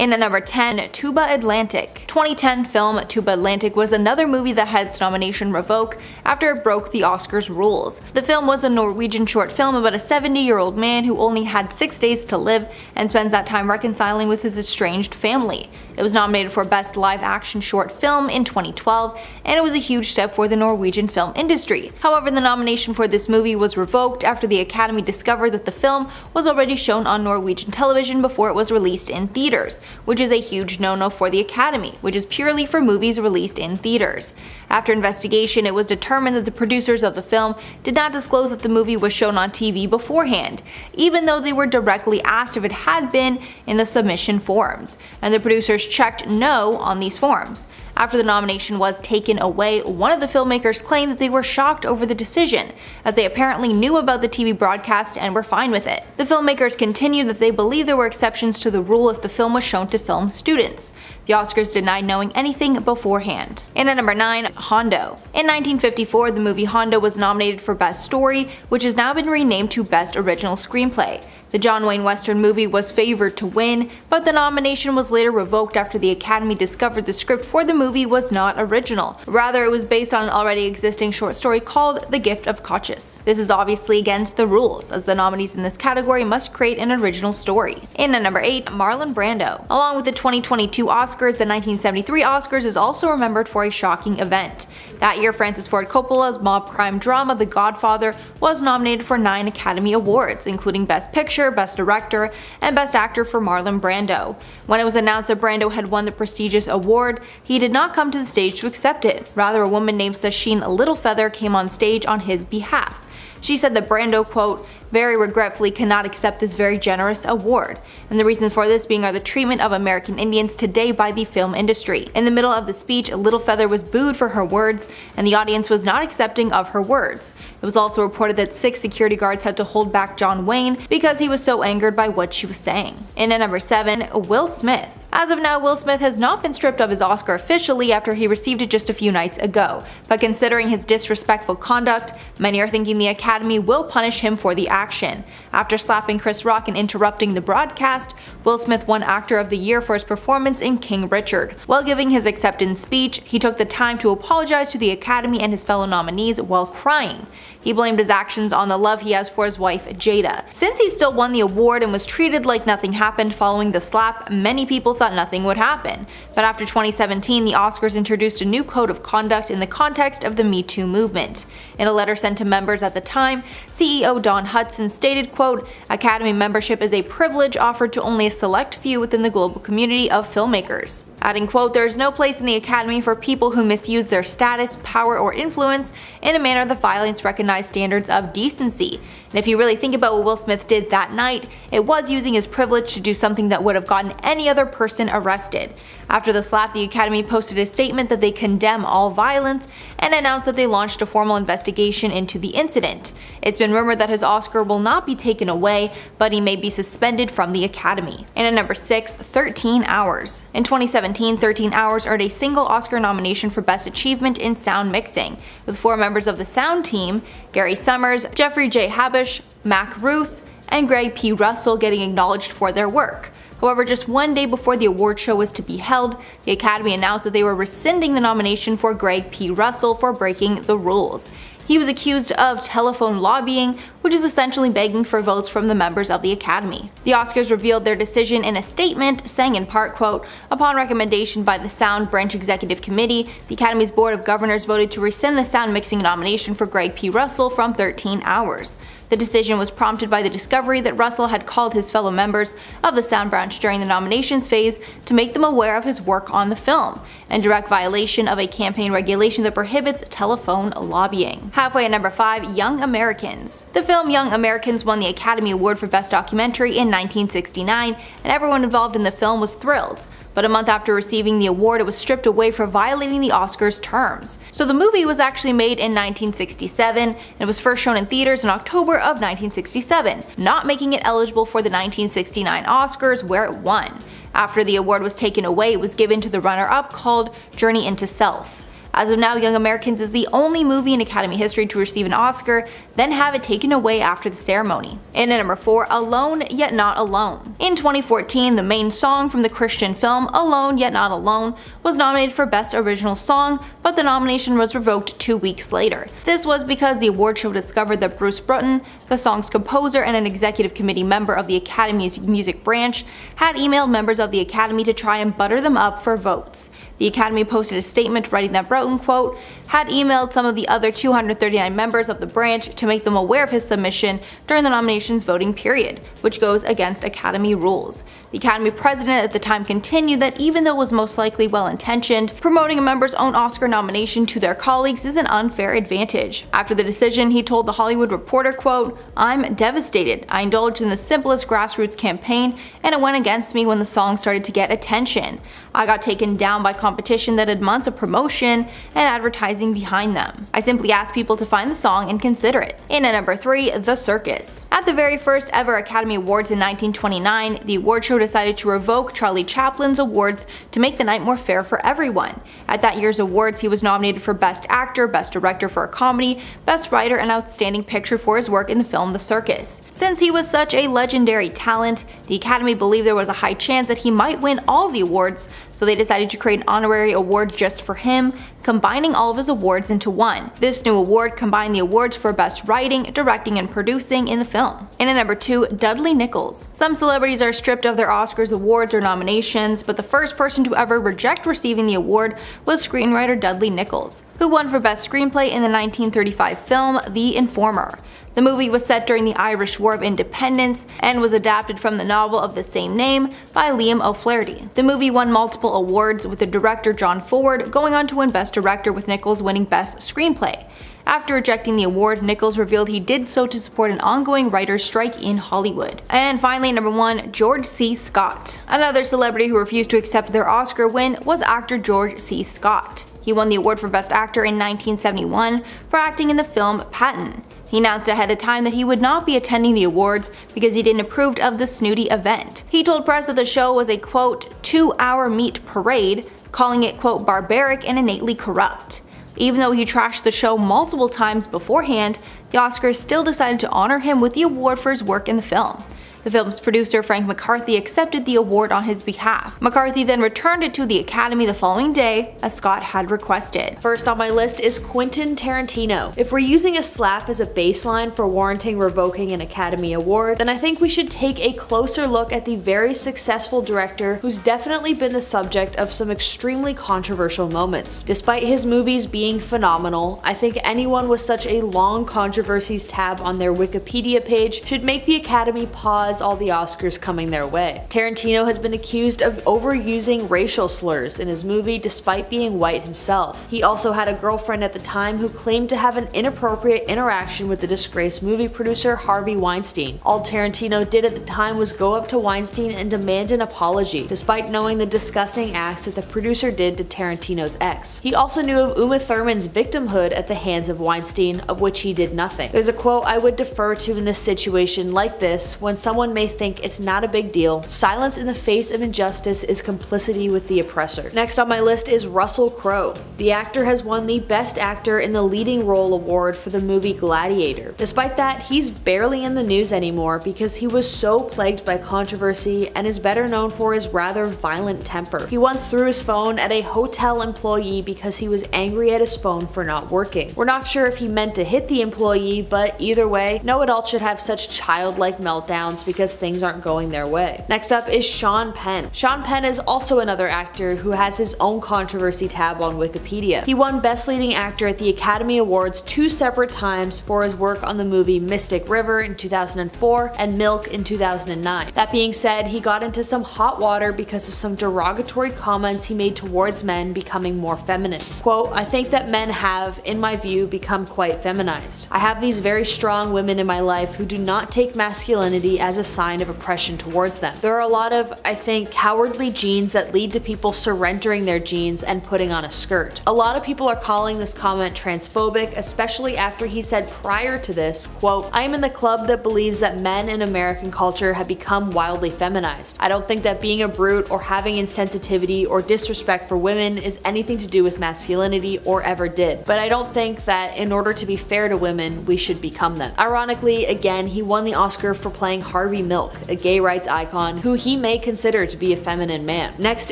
And at number 10, Tuba Atlantic. 2010 film Tuba Atlantic was another movie that had its nomination revoked after it broke the Oscars rules. The film was a Norwegian short film about a 70-year-old man who only had 6 days to live and spends that time reconciling with his estranged family. It was nominated for Best Live Action Short Film in 2012, and it was a huge step for the Norwegian film industry. However, the nomination for this movie was revoked after the Academy discovered that the film was already shown on Norwegian television before it was released in theaters, which is a huge no-no for the Academy, which is purely for movies released in theaters. After investigation, it was determined that the producers of the film did not disclose that the movie was shown on TV beforehand, even though they were directly asked if it had been in the submission forms, and the producers checked no on these forms. After the nomination was taken away, one of the filmmakers claimed that they were shocked over the decision, as they apparently knew about the TV broadcast and were fine with it. The filmmakers continued that they believe there were exceptions to the rule if the film was shown to film students. The Oscars denied knowing anything beforehand. And at number 9, Hondo. In 1954, the movie Hondo was nominated for Best Story, which has now been renamed to Best Original Screenplay. The John Wayne Western movie was favored to win, but the nomination was later revoked after the Academy discovered the script for the movie was not original. Rather, it was based on an already existing short story called The Gift of Cochus. This is obviously against the rules, as the nominees in this category must create an original story. And at number 8, Marlon Brando. Along with the 2022 Oscars, the 1973 Oscars is also remembered for a shocking event. That year, Francis Ford Coppola's mob crime drama The Godfather was nominated for 9 Academy Awards, including Best Picture, Best Director, and Best Actor for Marlon Brando. When it was announced that Brando had won the prestigious award, he did not come to the stage to accept it. Rather, a woman named Sacheen Littlefeather came on stage on his behalf. She said that Brando, quote, very regretfully cannot accept this very generous award, and the reason for this being are the treatment of American Indians today by the film industry. In the middle of the speech, Littlefeather was booed for her words, and the audience was not accepting of her words. It was also reported that 6 security guards had to hold back John Wayne because he was so angered by what she was saying. And at number 7, Will Smith. As of now, Will Smith has not been stripped of his Oscar officially after he received it just a few nights ago, but considering his disrespectful conduct, many are thinking the Academy will punish him for the action. After slapping Chris Rock and interrupting the broadcast, Will Smith won Actor of the Year for his performance in King Richard. While giving his acceptance speech, he took the time to apologize to the Academy and his fellow nominees while crying. He blamed his actions on the love he has for his wife, Jada. Since he still won the award and was treated like nothing happened following the slap, many people thought nothing would happen. But after 2017, the Oscars introduced a new code of conduct in the context of the Me Too movement. In a letter sent to members at the time, CEO Don Hudson stated, quote, Academy membership is a privilege offered to only a select few within the global community of filmmakers. Adding, quote, there is no place in the Academy for people who misuse their status, power, or influence in a manner that violates recognized standards of decency. And if you really think about what Will Smith did that night, it was using his privilege to do something that would have gotten any other person arrested. After the slap, the Academy posted a statement that they condemn all violence and announced that they launched a formal investigation into the incident. It's been rumored that his Oscar will not be taken away, but he may be suspended from the Academy. And at number 6, 13 Hours. In 2017, 13 Hours earned a single Oscar nomination for Best Achievement in Sound Mixing, with 4 members of the sound team, Gary Summers, Jeffrey J. Habush, Mac Ruth, and Greg P. Russell getting acknowledged for their work. However, just one day before the award show was to be held, the Academy announced that they were rescinding the nomination for Greg P. Russell for breaking the rules. He was accused of telephone lobbying, which is essentially begging for votes from the members of the Academy. The Oscars revealed their decision in a statement, saying in part, quote, upon recommendation by the Sound Branch Executive Committee, the Academy's Board of Governors voted to rescind the sound mixing nomination for Greg P. Russell from 13 Hours. The decision was prompted by the discovery that Russell had called his fellow members of the Sound Branch during the nominations phase to make them aware of his work on the film, in direct violation of a campaign regulation that prohibits telephone lobbying. Halfway at number 5, Young Americans. The film Young Americans won the Academy Award for Best Documentary in 1969, and everyone involved in the film was thrilled. But a month after receiving the award, it was stripped away for violating the Oscars' terms. So the movie was actually made in 1967, and it was first shown in theaters in October of 1967, not making it eligible for the 1969 Oscars, where it won. After the award was taken away, it was given to the runner-up called Journey into Self. As of now, Young Americans is the only movie in Academy history to receive an Oscar, then have it taken away after the ceremony. And at number 4, Alone Yet Not Alone. In 2014, the main song from the Christian film Alone Yet Not Alone was nominated for Best Original Song, but the nomination was revoked 2 weeks later. This was because the award show discovered that Bruce Brutton, the song's composer and an executive committee member of the Academy's music branch, had emailed members of the Academy to try and butter them up for votes. The Academy posted a statement writing that Broughton, quote, had emailed some of the other 239 members of the branch to make them aware of his submission during the nominations voting period, which goes against Academy rules. The Academy president at the time continued that even though it was most likely well-intentioned, promoting a member's own Oscar nomination to their colleagues is an unfair advantage. After the decision, he told The Hollywood Reporter, quote, I'm devastated. I indulged in the simplest grassroots campaign, and it went against me when the song started to get attention. I got taken down by competition that had months of promotion and advertising behind them. I simply asked people to find the song and consider it. In at number 3, The Circus. At the very first ever Academy Awards in 1929, the award show decided to revoke Charlie Chaplin's awards to make the night more fair for everyone. At that year's awards, he was nominated for Best Actor, Best Director for a Comedy, Best Writer, and Outstanding Picture for his work in the film The Circus. Since he was such a legendary talent, the Academy believed there was a high chance that he might win all the awards, so they decided to create an honorary award just for him, combining all of his awards into one. This new award combined the awards for Best Writing, Directing, and Producing in the film. And at number 2, Dudley Nichols. Some celebrities are stripped of their Oscars awards or nominations, but the first person to ever reject receiving the award was screenwriter Dudley Nichols, who won for Best Screenplay in the 1935 film The Informer. The movie was set during the Irish War of Independence and was adapted from the novel of the same name by Liam O'Flaherty. The movie won multiple awards, with the director John Ford going on to win Best Director, with Nichols winning Best Screenplay. After rejecting the award, Nichols revealed he did so to support an ongoing writer's strike in Hollywood. And finally, number 1, George C. Scott. Another celebrity who refused to accept their Oscar win was actor George C. Scott. He won the award for Best Actor in 1971 for acting in the film Patton. He announced ahead of time that he would not be attending the awards because he didn't approve of the snooty event. He told press that the show was a, quote, 2-hour meat parade, calling it, quote, barbaric and innately corrupt. Even though he trashed the show multiple times beforehand, the Oscars still decided to honor him with the award for his work in the film. The film's producer, Frank McCarthy, accepted the award on his behalf. McCarthy then returned it to the Academy the following day, as Scott had requested. First on my list is Quentin Tarantino. If we're using a slap as a baseline for warranting revoking an Academy Award, then I think we should take a closer look at the very successful director who's definitely been the subject of some extremely controversial moments. Despite his movies being phenomenal, I think anyone with such a long controversies tab on their Wikipedia page should make the Academy pause all the Oscars coming their way. Tarantino has been accused of overusing racial slurs in his movie despite being white himself. He also had a girlfriend at the time who claimed to have an inappropriate interaction with the disgraced movie producer Harvey Weinstein. All Tarantino did at the time was go up to Weinstein and demand an apology, despite knowing the disgusting acts that the producer did to Tarantino's ex. He also knew of Uma Thurman's victimhood at the hands of Weinstein, of which he did nothing. There's a quote I would defer to in this situation like this: when someone may think it's not a big deal, silence in the face of injustice is complicity with the oppressor. Next on my list is Russell Crowe. The actor has won the Best Actor in the Leading Role award for the movie Gladiator. Despite that, he's barely in the news anymore because he was so plagued by controversy and is better known for his rather violent temper. He once threw his phone at a hotel employee because he was angry at his phone for not working. We're not sure if he meant to hit the employee, but either way, no adult should have such childlike meltdowns because things aren't going their way. Next up is Sean Penn. Sean Penn is also another actor who has his own controversy tab on Wikipedia. He won Best Leading Actor at the Academy Awards 2 separate times for his work on the movie Mystic River in 2004 and Milk in 2009. That being said, he got into some hot water because of some derogatory comments he made towards men becoming more feminine. Quote, I think that men have, in my view, become quite feminized. I have these very strong women in my life who do not take masculinity as as a sign of oppression towards them. There are a lot of, I think, cowardly genes that lead to people surrendering their genes and putting on a skirt. A lot of people are calling this comment transphobic, especially after he said prior to this, quote, "I am in the club that believes that men in American culture have become wildly feminized. I don't think that being a brute or having insensitivity or disrespect for women is anything to do with masculinity or ever did. But I don't think that in order to be fair to women, we should become them." Ironically, again, he won the Oscar for playing Harvey Milk, a gay rights icon who he may consider to be a feminine man. Next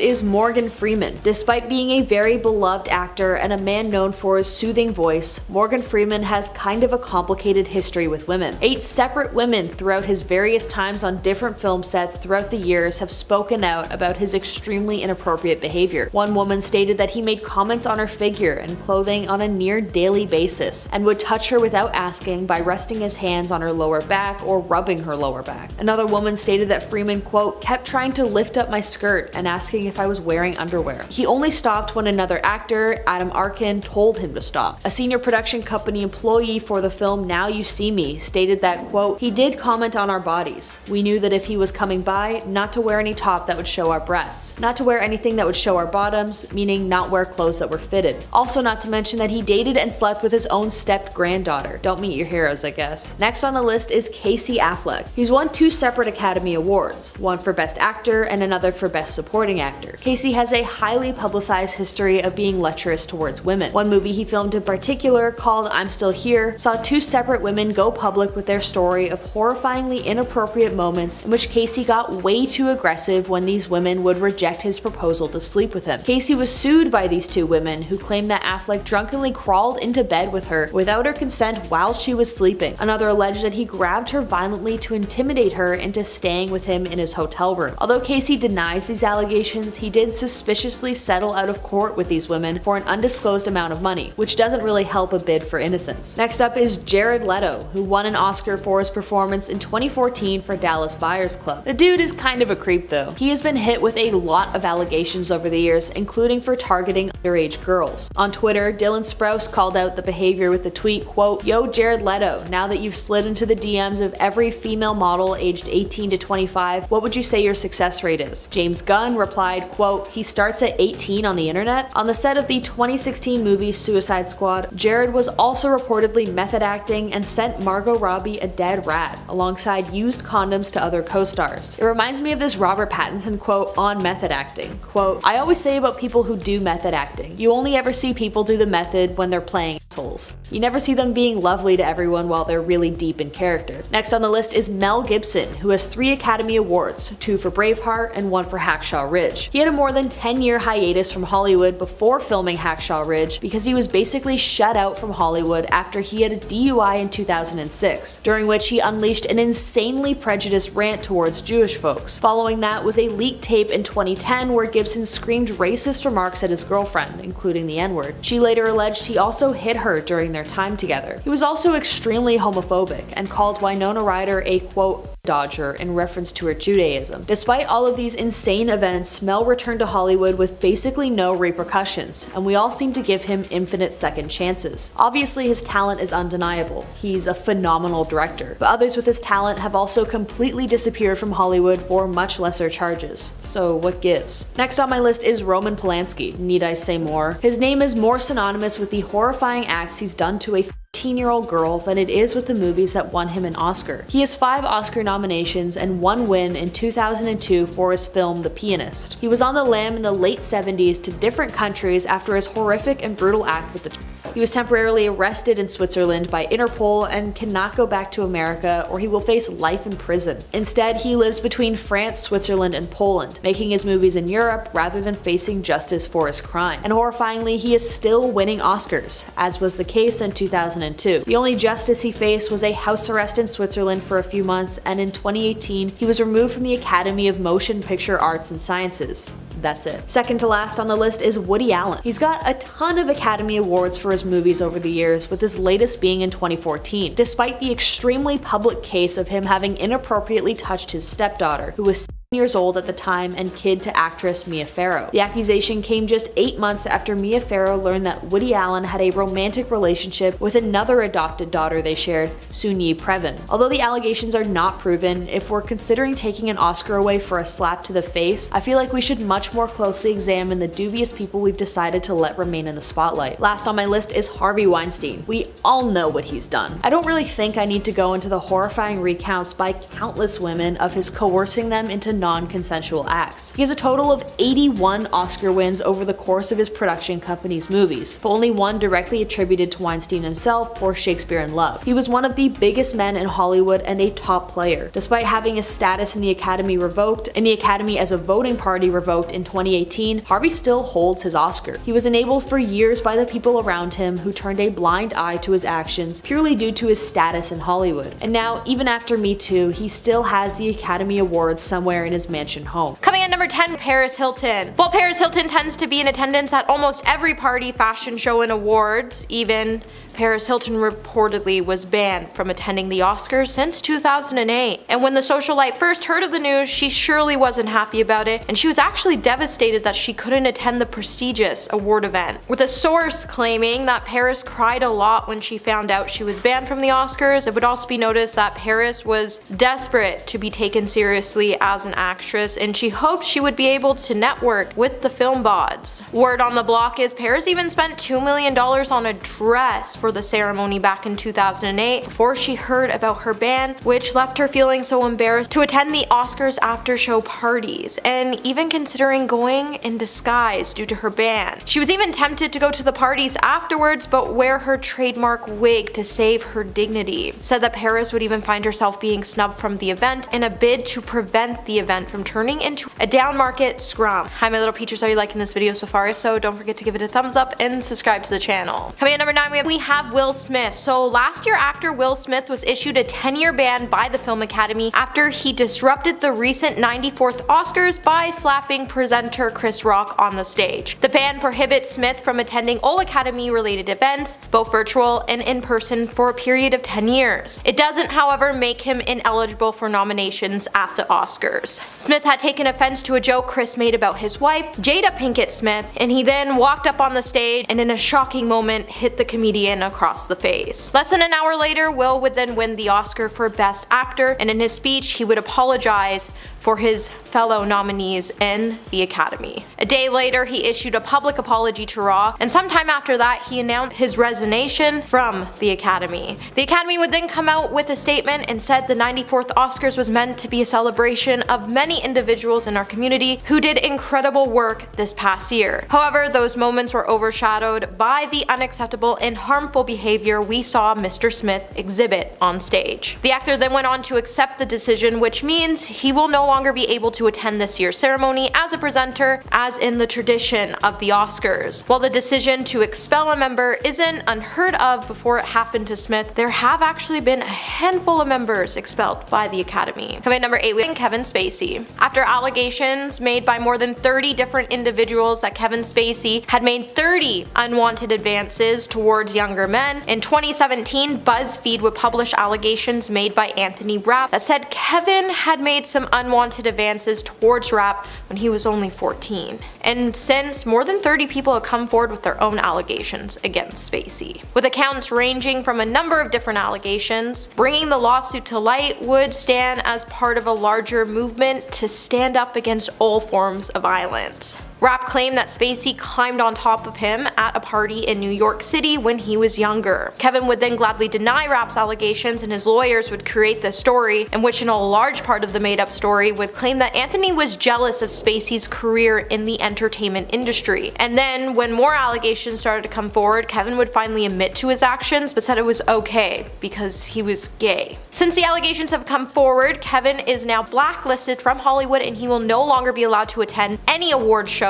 is Morgan Freeman. Despite being a very beloved actor and a man known for his soothing voice, Morgan Freeman has kind of a complicated history with women. 8 separate women throughout his various times on different film sets throughout the years have spoken out about his extremely inappropriate behavior. One woman stated that he made comments on her figure and clothing on a near daily basis and would touch her without asking by resting his hands on her lower back or rubbing her lower back. Another woman stated that Freeman, quote, "kept trying to lift up my skirt and asking if I was wearing underwear. He only stopped when another actor, Adam Arkin, told him to stop." A senior production company employee for the film Now You See Me stated that, quote, "he did comment on our bodies. We knew that if he was coming by, not to wear any top that would show our breasts, not to wear anything that would show our bottoms, meaning not wear clothes that were fitted. Also not to mention that he dated and slept with his own stepped granddaughter. Don't meet your heroes, I guess." Next on the list is Casey Affleck. He's won 2 separate Academy Awards, one for Best Actor and another for Best Supporting Actor. Casey has a highly publicized history of being lecherous towards women. One movie he filmed in particular, called I'm Still Here, saw 2 separate women go public with their story of horrifyingly inappropriate moments in which Casey got way too aggressive when these women would reject his proposal to sleep with him. Casey was sued by these 2 women who claimed that Affleck drunkenly crawled into bed with her without her consent while she was sleeping. Another alleged that he grabbed her violently to intimidate her into staying with him in his hotel room. Although Casey denies these allegations, he did suspiciously settle out of court with these women for an undisclosed amount of money, which doesn't really help a bid for innocence. Next up is Jared Leto, who won an Oscar for his performance in 2014 for Dallas Buyers Club. The dude is kind of a creep though. He has been hit with a lot of allegations over the years, including for targeting underage girls. On Twitter, Dylan Sprouse called out the behavior with the tweet, quote, "Yo Jared Leto, now that you've slid into the DMs of every female model aged 18 to 25, what would you say your success rate is?" James Gunn replied, quote, "He starts at 18 on the internet?" On the set of the 2016 movie Suicide Squad, Jared was also reportedly method acting and sent Margot Robbie a dead rat, alongside used condoms to other co-stars. It reminds me of this Robert Pattinson quote on method acting, quote, "I always say about people who do method acting, you only ever see people do the method when they're playing assholes. You never see them being lovely to everyone while they're really deep in character." Next on the list is Mel Gibson, who has 3 Academy Awards, 2 for Braveheart and 1 for Hacksaw Ridge. He had a more than 10-year hiatus from Hollywood before filming Hacksaw Ridge because he was basically shut out from Hollywood after he had a DUI in 2006, during which he unleashed an insanely prejudiced rant towards Jewish folks. Following that was a leaked tape in 2010 where Gibson screamed racist remarks at his girlfriend, including the N-word. She later alleged he also hit her during their time together. He was also extremely homophobic and called Winona Ryder a, quote, "dodger" in reference to her Judaism. Despite all of these insane events, Mel returned to Hollywood with basically no repercussions, and we all seem to give him infinite second chances. Obviously, his talent is undeniable. He's a phenomenal director, but others with his talent have also completely disappeared from Hollywood for much lesser charges. So what gives? Next on my list is Roman Polanski. Need I say more? His name is more synonymous with the horrifying acts he's done to a 13-year-old girl than it is with the movies that won him an Oscar. He has 5 Oscar nominations and 1 win in 2002 for his film The Pianist. He was on the lam in the late 70s to different countries after his horrific and brutal act with the He was temporarily arrested in Switzerland by Interpol and cannot go back to America or he will face life in prison. Instead, he lives between France, Switzerland, and Poland, making his movies in Europe rather than facing justice for his crime. And horrifyingly, he is still winning Oscars, as was the case in 2002. The only justice he faced was a house arrest in Switzerland for a few months, and in 2018, he was removed from the Academy of Motion Picture Arts and Sciences. That's it. Second to last on the list is Woody Allen. He's got a ton of Academy Awards for his movies over the years, with his latest being in 2014, despite the extremely public case of him having inappropriately touched his stepdaughter, who was years old at the time and kid to actress Mia Farrow. The accusation came just 8 months after Mia Farrow learned that Woody Allen had a romantic relationship with another adopted daughter they shared, Soon-Yi Previn. Although the allegations are not proven, if we're considering taking an Oscar away for a slap to the face, I feel like we should much more closely examine the dubious people we've decided to let remain in the spotlight. Last on my list is Harvey Weinstein. We all know what he's done. I don't really think I need to go into the horrifying recounts by countless women of his coercing them into non-consensual acts. He has a total of 81 Oscar wins over the course of his production company's movies, but only one directly attributed to Weinstein himself for Shakespeare in Love. He was one of the biggest men in Hollywood and a top player. Despite having his status in the Academy revoked and the Academy as a voting party revoked in 2018, Harvey still holds his Oscar. He was enabled for years by the people around him who turned a blind eye to his actions purely due to his status in Hollywood. And now, even after Me Too, he still has the Academy Awards somewhere in his mansion home. Coming at number 10, Paris Hilton. While Paris Hilton tends to be in attendance at almost every party, fashion show, and awards, even Paris Hilton reportedly was banned from attending the Oscars since 2008. And when the socialite first heard of the news, she surely wasn't happy about it, and she was actually devastated that she couldn't attend the prestigious award event. With a source claiming that Paris cried a lot when she found out she was banned from the Oscars, it would also be noticed that Paris was desperate to be taken seriously as an actress, and she hoped she would be able to network with the film bods. Word on the block is Paris even spent $2 million on a dress for the ceremony back in 2008 before she heard about her ban, which left her feeling so embarrassed to attend the Oscars after show parties, and even considering going in disguise due to her ban. She was even tempted to go to the parties afterwards but wear her trademark wig to save her dignity. Said that Paris would even find herself being snubbed from the event in a bid to prevent the event from turning into a down market scrum. Hi my little peaches, are you liking this video so far? If so, don't forget to give it a thumbs up and subscribe to the channel. Coming at number 9, we have Will Smith. So last year, actor Will Smith was issued a 10-year ban by the Film Academy after he disrupted the recent 94th Oscars by slapping presenter Chris Rock on the stage. The ban prohibits Smith from attending all Academy-related events, both virtual and in person, for a period of 10 years. It doesn't, however, make him ineligible for nominations at the Oscars. Smith had taken offense to a joke Chris made about his wife, Jada Pinkett Smith, and he then walked up on the stage and in a shocking moment hit the comedian across the face. Less than an hour later, Will would then win the Oscar for Best Actor, and in his speech he would apologize for his fellow nominees in the Academy. A day later, he issued a public apology to Rock, and sometime after that, he announced his resignation from the Academy. The Academy would then come out with a statement and said the 94th Oscars was meant to be a celebration of many individuals in our community who did incredible work this past year. However, those moments were overshadowed by the unacceptable and harmful behavior we saw Mr. Smith exhibit on stage. The actor then went on to accept the decision, which means he will no longer be able to attend this year's ceremony as a presenter, as in the tradition of the Oscars. While the decision to expel a member isn't unheard of before it happened to Smith, there have actually been a handful of members expelled by the Academy. Coming at number 8, we have Kevin Spacey. After allegations made by more than 30 different individuals that Kevin Spacey had made 30 unwanted advances towards younger men, in 2017, BuzzFeed would publish allegations made by Anthony Rapp that said Kevin had made some unwanted advances towards Rapp when he was only 14. And since, more than 30 people have come forward with their own allegations against Spacey. With accounts ranging from a number of different allegations, bringing the lawsuit to light would stand as part of a larger movement to stand up against all forms of violence. Rapp claimed that Spacey climbed on top of him at a party in New York City when he was younger. Kevin would then gladly deny Rapp's allegations, and his lawyers would create this story, in which in a large part of the made-up story would claim that Anthony was jealous of Spacey's career in the entertainment industry. And then, when more allegations started to come forward, Kevin would finally admit to his actions, but said it was okay because he was gay. Since the allegations have come forward, Kevin is now blacklisted from Hollywood, and he will no longer be allowed to attend any award shows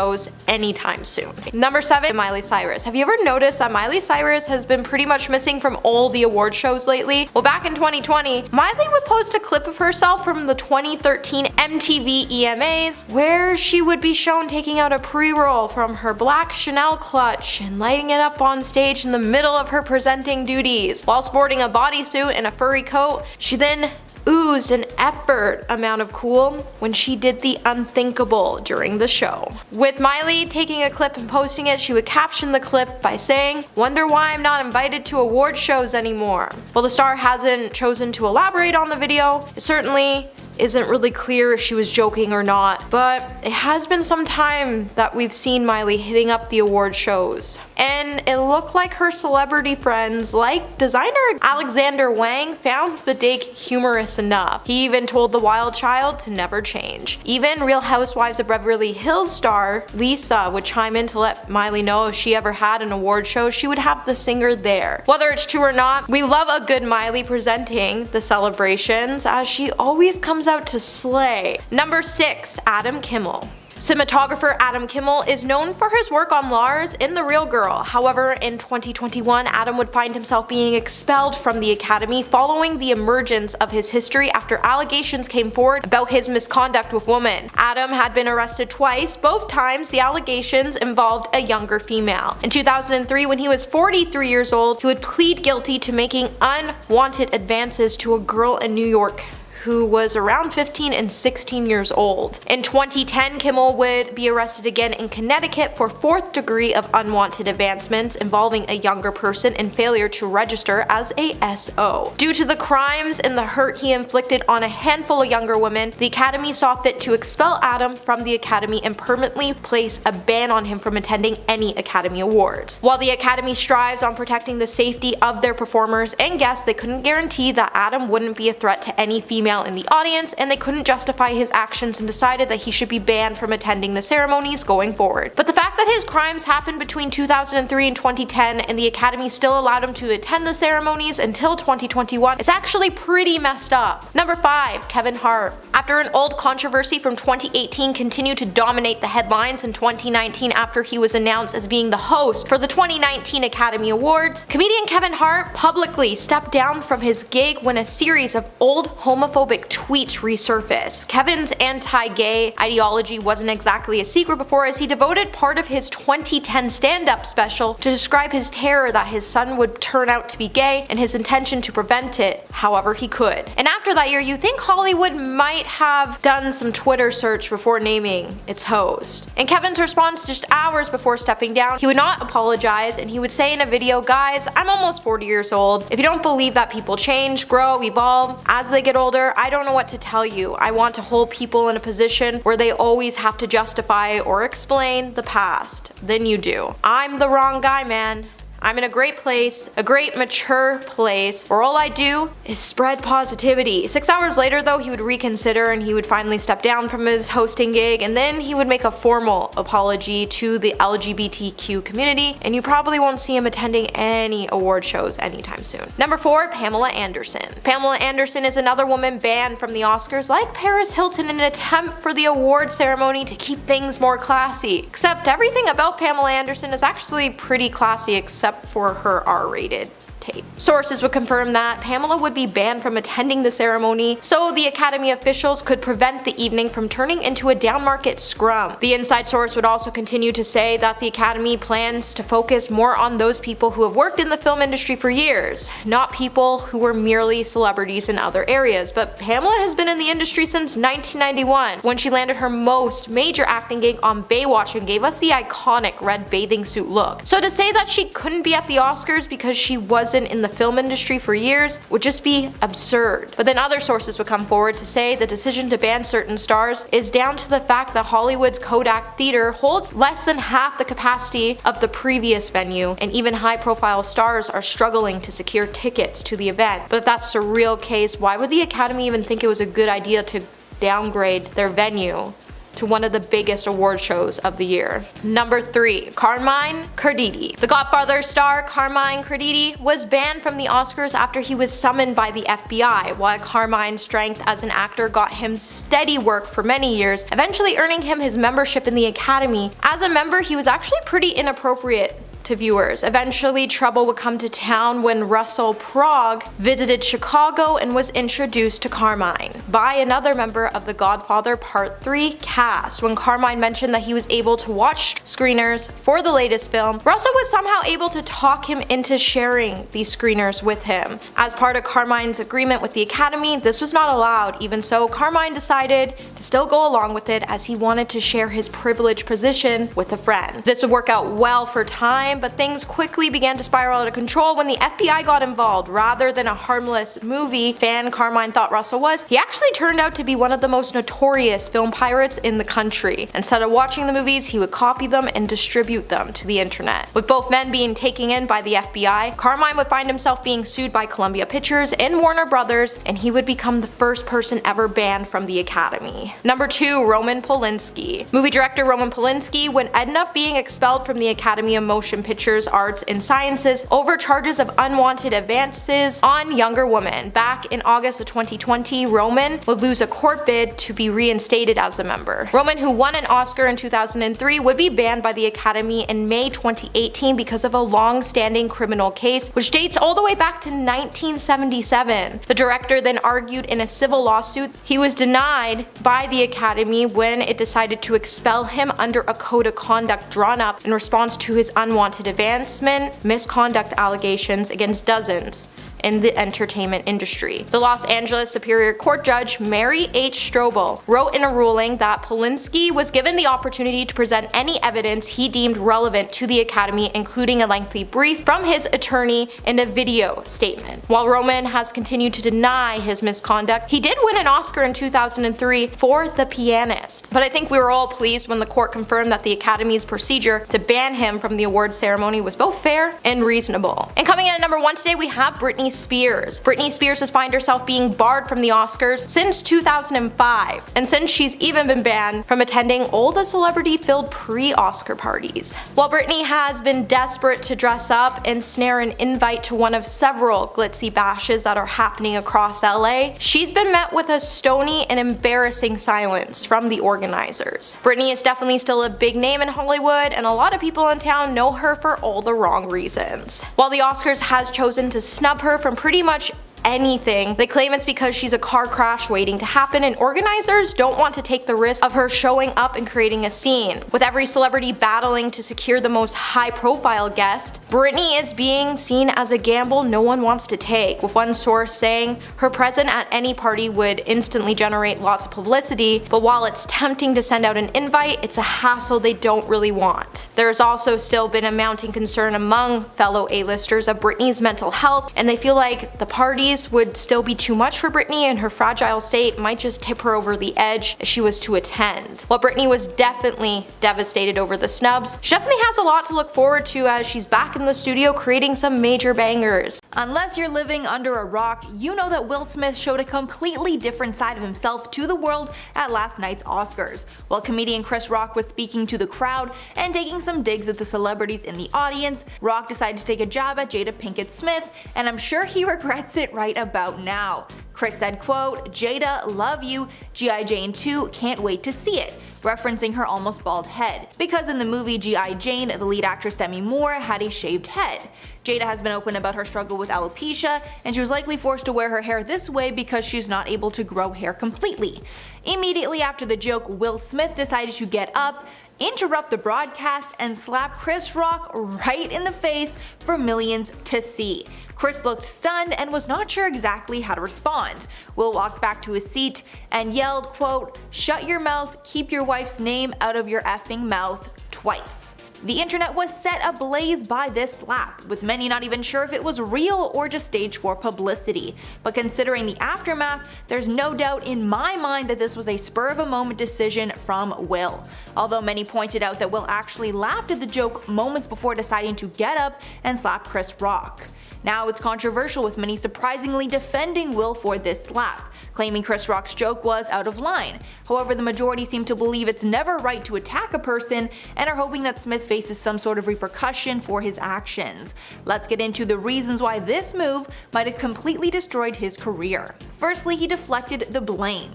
anytime soon. Number 7, Miley Cyrus. Have you ever noticed that Miley Cyrus has been pretty much missing from all the award shows lately? Well, back in 2020, Miley would post a clip of herself from the 2013 MTV EMAs, where she would be shown taking out a pre-roll from her black Chanel clutch and lighting it up on stage in the middle of her presenting duties. While sporting a bodysuit and a furry coat, she then oozed an effort amount of cool when she did the unthinkable during the show. With Miley taking a clip and posting it, she would caption the clip by saying, "Wonder why I'm not invited to award shows anymore." While the star hasn't chosen to elaborate on the video, it certainly isn't really clear if she was joking or not, but it has been some time that we've seen Miley hitting up the award shows. And it looked like her celebrity friends, like designer Alexander Wang, found the dig humorous enough. He even told the wild child to never change. Even Real Housewives of Beverly Hills star Lisa would chime in to let Miley know if she ever had an award show, she would have the singer there. Whether it's true or not, we love a good Miley presenting the celebrations, as she always comes out to slay. Number 6. Adam Kimmel. Cinematographer Adam Kimmel is known for his work on Lars in The Real Girl. However, in 2021, Adam would find himself being expelled from the Academy following the emergence of his history after allegations came forward about his misconduct with women. Adam had been arrested twice. Both times, the allegations involved a younger female. In 2003, when he was 43 years old, he would plead guilty to making unwanted advances to a girl in New York who was around 15 and 16 years old. In 2010, Kimmel would be arrested again in Connecticut for 4th degree of unwanted advancements involving a younger person and failure to register as a SO. Due to the crimes and the hurt he inflicted on a handful of younger women, the Academy saw fit to expel Adam from the Academy and permanently place a ban on him from attending any Academy Awards. While the Academy strives on protecting the safety of their performers and guests, they couldn't guarantee that Adam wouldn't be a threat to any female in the audience, and they couldn't justify his actions and decided that he should be banned from attending the ceremonies going forward. But the fact that his crimes happened between 2003 and 2010 and the Academy still allowed him to attend the ceremonies until 2021 is actually pretty messed up. Number 5. Kevin Hart. After an old controversy from 2018 continued to dominate the headlines in 2019 after he was announced as being the host for the 2019 Academy Awards, comedian Kevin Hart publicly stepped down from his gig when a series of old homophobic tweets resurfaced. Kevin's anti-gay ideology wasn't exactly a secret before, as he devoted part of his 2010 stand-up special to describe his terror that his son would turn out to be gay and his intention to prevent it however he could. And after that year, you think Hollywood might have done some Twitter search before naming its host. In Kevin's response just hours before stepping down, he would not apologize, and he would say in a video, "Guys, I'm almost 40 years old. If you don't believe that people change, grow, evolve as they get older, I don't know what to tell you. I want to hold people in a position where they always have to justify or explain the past. Then you do. I'm the wrong guy, man. I'm in a great place, a great mature place, where all I do is spread positivity." 6 hours later though, he would reconsider and he would finally step down from his hosting gig, and then he would make a formal apology to the LGBTQ community, and you probably won't see him attending any award shows anytime soon. Number 4. Pamela Anderson. Pamela Anderson is another woman banned from the Oscars like Paris Hilton in an attempt for the award ceremony to keep things more classy. Except everything about Pamela Anderson is actually pretty classy except for her R-rated tape. Sources would confirm that Pamela would be banned from attending the ceremony so the Academy officials could prevent the evening from turning into a downmarket scrum. The inside source would also continue to say that the Academy plans to focus more on those people who have worked in the film industry for years, not people who were merely celebrities in other areas. But Pamela has been in the industry since 1991, when she landed her most major acting gig on Baywatch and gave us the iconic red bathing suit look. So to say that she couldn't be at the Oscars because she wasn't in the film industry for years would just be absurd. But then other sources would come forward to say the decision to ban certain stars is down to the fact that Hollywood's Kodak Theater holds less than half the capacity of the previous venue, and even high-profile stars are struggling to secure tickets to the event. But if that's the real case, why would the Academy even think it was a good idea to downgrade their venue to one of the biggest award shows of the year? Number 3. Carmine Carditi. The Godfather star Carmine Carditi was banned from the Oscars after he was summoned by the FBI. While Carmine's strength as an actor got him steady work for many years, eventually earning him his membership in the Academy, as a member he was actually pretty inappropriate to viewers. Eventually, trouble would come to town when Russell Prague visited Chicago and was introduced to Carmine by another member of the Godfather Part 3 cast. When Carmine mentioned that he was able to watch screeners for the latest film, Russell was somehow able to talk him into sharing these screeners with him. As part of Carmine's agreement with the Academy, this was not allowed. Even so, Carmine decided to still go along with it as he wanted to share his privileged position with a friend. This would work out well for time, but things quickly began to spiral out of control when the FBI got involved. Rather than a harmless movie fan Carmine thought Russell was, he actually turned out to be one of the most notorious film pirates in the country. Instead of watching the movies, he would copy them and distribute them to the internet. With both men being taken in by the FBI, Carmine would find himself being sued by Columbia Pictures and Warner Brothers, and he would become the first person ever banned from the Academy. Number 2, Roman Polanski. Movie director Roman Polanski would end up being expelled from the Academy of Motion Pictures Arts and Sciences over charges of unwanted advances on younger women. Back in August of 2020, Roman would lose a court bid to be reinstated as a member. Roman, who won an Oscar in 2003, would be banned by the Academy in May 2018 because of a long-standing criminal case which dates all the way back to 1977. The director then argued in a civil lawsuit he was denied by the Academy when it decided to expel him under a code of conduct drawn up in response to his unwanted advancement misconduct allegations against dozens in the entertainment industry. The Los Angeles Superior Court Judge Mary H. Strobel wrote in a ruling that Polanski was given the opportunity to present any evidence he deemed relevant to the Academy, including a lengthy brief from his attorney and a video statement. While Roman has continued to deny his misconduct, he did win an Oscar in 2003 for The Pianist. But I think we were all pleased when the court confirmed that the Academy's procedure to ban him from the awards ceremony was both fair and reasonable. And coming in at number 1 today, we have Britney Spears. Britney Spears has found herself being barred from the Oscars since 2005, and since she's even been banned from attending all the celebrity-filled pre-Oscar parties. While Britney has been desperate to dress up and snare an invite to one of several glitzy bashes that are happening across LA, she's been met with a stony and embarrassing silence from the organizers. Britney is definitely still a big name in Hollywood, and a lot of people in town know her for all the wrong reasons. While the Oscars has chosen to snub her from pretty much anything, they claim it's because she's a car crash waiting to happen, and organizers don't want to take the risk of her showing up and creating a scene. With every celebrity battling to secure the most high-profile guest, Britney is being seen as a gamble no one wants to take, with one source saying her presence at any party would instantly generate lots of publicity, but while it's tempting to send out an invite, it's a hassle they don't really want. There's also still been a mounting concern among fellow A-listers of Britney's mental health, and they feel like the parties would still be too much for Britney, and her fragile state might just tip her over the edge if she was to attend. While Britney was definitely devastated over the snubs, she definitely has a lot to look forward to as she's back in the studio creating some major bangers. Unless you're living under a rock, you know that Will Smith showed a completely different side of himself to the world at last night's Oscars. While comedian Chris Rock was speaking to the crowd and taking some digs at the celebrities in the audience, Rock decided to take a jab at Jada Pinkett Smith, and I'm sure he regrets it right about now. Chris said, quote, "Jada, love you, G.I. Jane 2, can't wait to see it," referencing her almost bald head, because in the movie G.I. Jane, the lead actress Demi Moore had a shaved head. Jada has been open about her struggle with alopecia, and she was likely forced to wear her hair this way because she's not able to grow hair completely. Immediately after the joke, Will Smith decided to get up, interrupt the broadcast, and slap Chris Rock right in the face for millions to see. Chris looked stunned and was not sure exactly how to respond. Will walked back to his seat and yelled, quote, "Shut your mouth, keep your wife's name out of your effing mouth," twice. The internet was set ablaze by this slap, with many not even sure if it was real or just staged for publicity. But considering the aftermath, there's no doubt in my mind that this was a spur-of-a-moment decision from Will. Although many pointed out that Will actually laughed at the joke moments before deciding to get up and slap Chris Rock. Now it's controversial, with many surprisingly defending Will for this slap, claiming Chris Rock's joke was out of line. However, the majority seem to believe it's never right to attack a person and are hoping that Smith faces some sort of repercussion for his actions. Let's get into the reasons why this move might have completely destroyed his career. Firstly, he deflected the blame.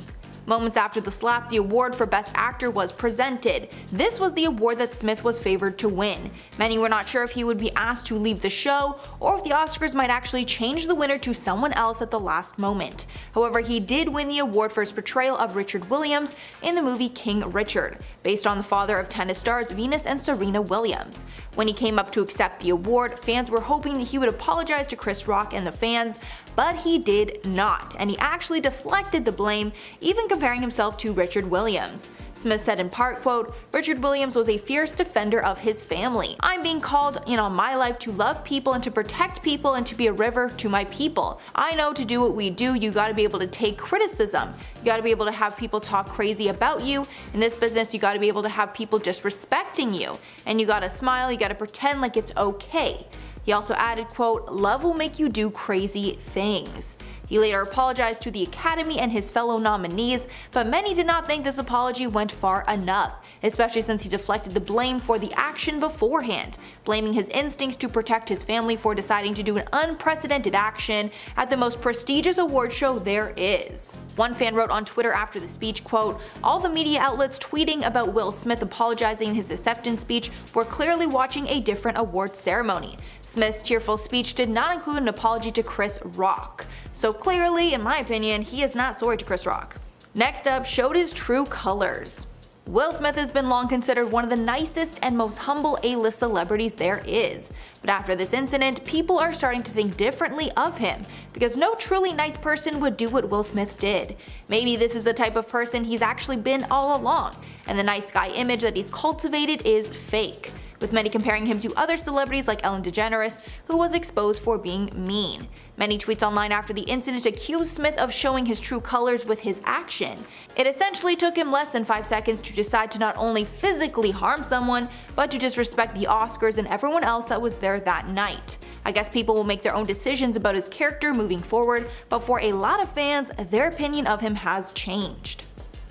Moments after the slap, the award for Best Actor was presented. This was the award that Smith was favored to win. Many were not sure if he would be asked to leave the show, or if the Oscars might actually change the winner to someone else at the last moment. However, he did win the award for his portrayal of Richard Williams in the movie King Richard, based on the father of tennis stars Venus and Serena Williams. When he came up to accept the award, fans were hoping that he would apologize to Chris Rock and the fans, but he did not, and he actually deflected the blame, even comparing himself to Richard Williams. Smith said in part, quote, "Richard Williams was a fierce defender of his family. I'm being called in on my life to love people and to protect people and to be a river to my people. I know to do what we do, you gotta be able to take criticism. You gotta be able to have people talk crazy about you. In this business, you gotta be able to have people disrespecting you. And you gotta smile, you gotta pretend like it's okay." He also added, quote, "Love will make you do crazy things." He later apologized to the Academy and his fellow nominees, but many did not think this apology went far enough, especially since he deflected the blame for the action beforehand, blaming his instincts to protect his family for deciding to do an unprecedented action at the most prestigious award show there is. One fan wrote on Twitter after the speech, quote, "All the media outlets tweeting about Will Smith apologizing in his acceptance speech were clearly watching a different award ceremony. Smith's tearful speech did not include an apology to Chris Rock. So clearly, in my opinion, he is not sorry to Chris Rock." Next up, showed his true colors. Will Smith has been long considered one of the nicest and most humble A-list celebrities there is. But after this incident, people are starting to think differently of him, because no truly nice person would do what Will Smith did. Maybe this is the type of person he's actually been all along, and the nice guy image that he's cultivated is fake, with many comparing him to other celebrities like Ellen DeGeneres, who was exposed for being mean. Many tweets online after the incident accused Smith of showing his true colors with his action. It essentially took him less than 5 seconds to decide to not only physically harm someone, but to disrespect the Oscars and everyone else that was there that night. I guess people will make their own decisions about his character moving forward, but for a lot of fans, their opinion of him has changed.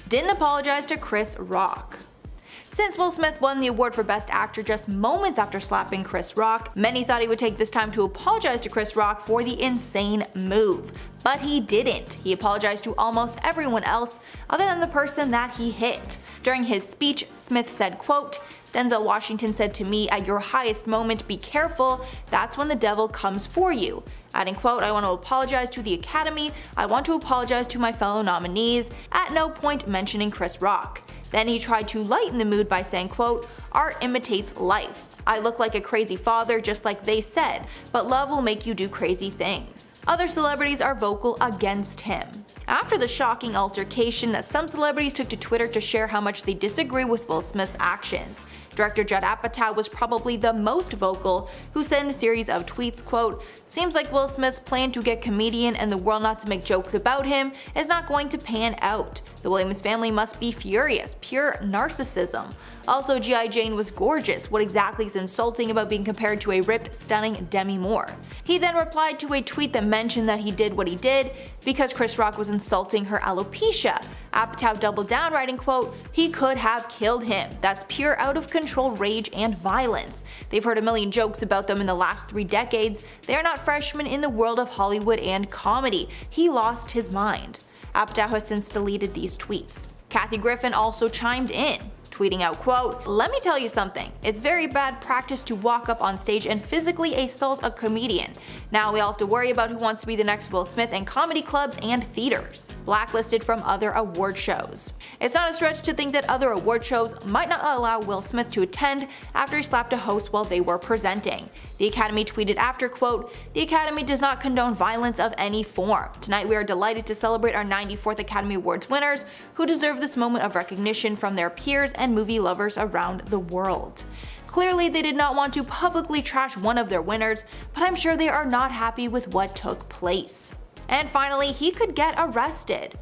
Didn't apologize to Chris Rock. Since Will Smith won the award for Best Actor just moments after slapping Chris Rock, many thought he would take this time to apologize to Chris Rock for the insane move. But he didn't. He apologized to almost everyone else other than the person that he hit. During his speech, Smith said, quote, "Denzel Washington said to me, at your highest moment, be careful, that's when the devil comes for you." Adding, quote, "I want to apologize to the Academy, I want to apologize to my fellow nominees," at no point mentioning Chris Rock. Then he tried to lighten the mood by saying, quote, "Art imitates life. I look like a crazy father just like they said, but love will make you do crazy things." Other celebrities are vocal against him. After the shocking altercation, some celebrities took to Twitter to share how much they disagree with Will Smith's actions. Director Judd Apatow was probably the most vocal, who said in a series of tweets, quote, "Seems like Will Smith's plan to get comedian and the world not to make jokes about him is not going to pan out. The Williams family must be furious, pure narcissism. Also, G.I. Jane was gorgeous. What exactly is insulting about being compared to a ripped, stunning Demi Moore?" He then replied to a tweet that mentioned that he did what he did because Chris Rock was insulting her alopecia. Apatow doubled down, writing, quote, "He could have killed him. That's pure out of control rage and violence. They've heard a million jokes about them in the last 3 decades. They are not freshmen in the world of Hollywood and comedy. He lost his mind." Apatow has since deleted these tweets. Kathy Griffin also chimed in, tweeting out, quote, "Let me tell you something. It's very bad practice to walk up on stage and physically assault a comedian. Now we all have to worry about who wants to be the next Will Smith in comedy clubs and theaters. Blacklisted from other award shows." It's not a stretch to think that other award shows might not allow Will Smith to attend after he slapped a host while they were presenting. The Academy tweeted after, quote, "The Academy does not condone violence of any form. Tonight we are delighted to celebrate our 94th Academy Awards winners who deserve this moment of recognition from their peers and movie lovers around the world." Clearly, they did not want to publicly trash one of their winners, but I'm sure they are not happy with what took place. And finally, he could get arrested.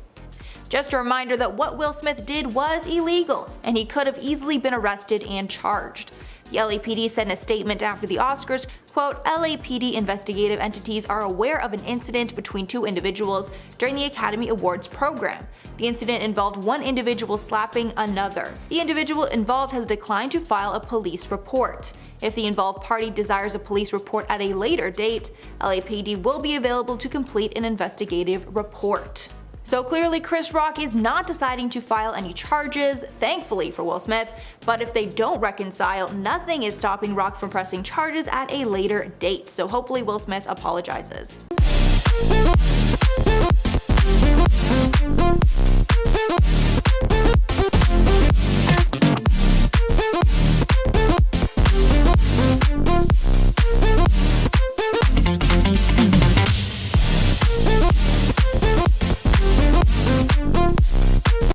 Just a reminder that what Will Smith did was illegal, and he could have easily been arrested and charged. The LAPD said in a statement after the Oscars, quote, "LAPD investigative entities are aware of an incident between 2 individuals during the Academy Awards program. The incident involved one individual slapping another. The individual involved has declined to file a police report. If the involved party desires a police report at a later date, LAPD will be available to complete an investigative report." So clearly Chris Rock is not deciding to file any charges, thankfully for Will Smith, but if they don't reconcile, nothing is stopping Rock from pressing charges at a later date, so hopefully Will Smith apologizes.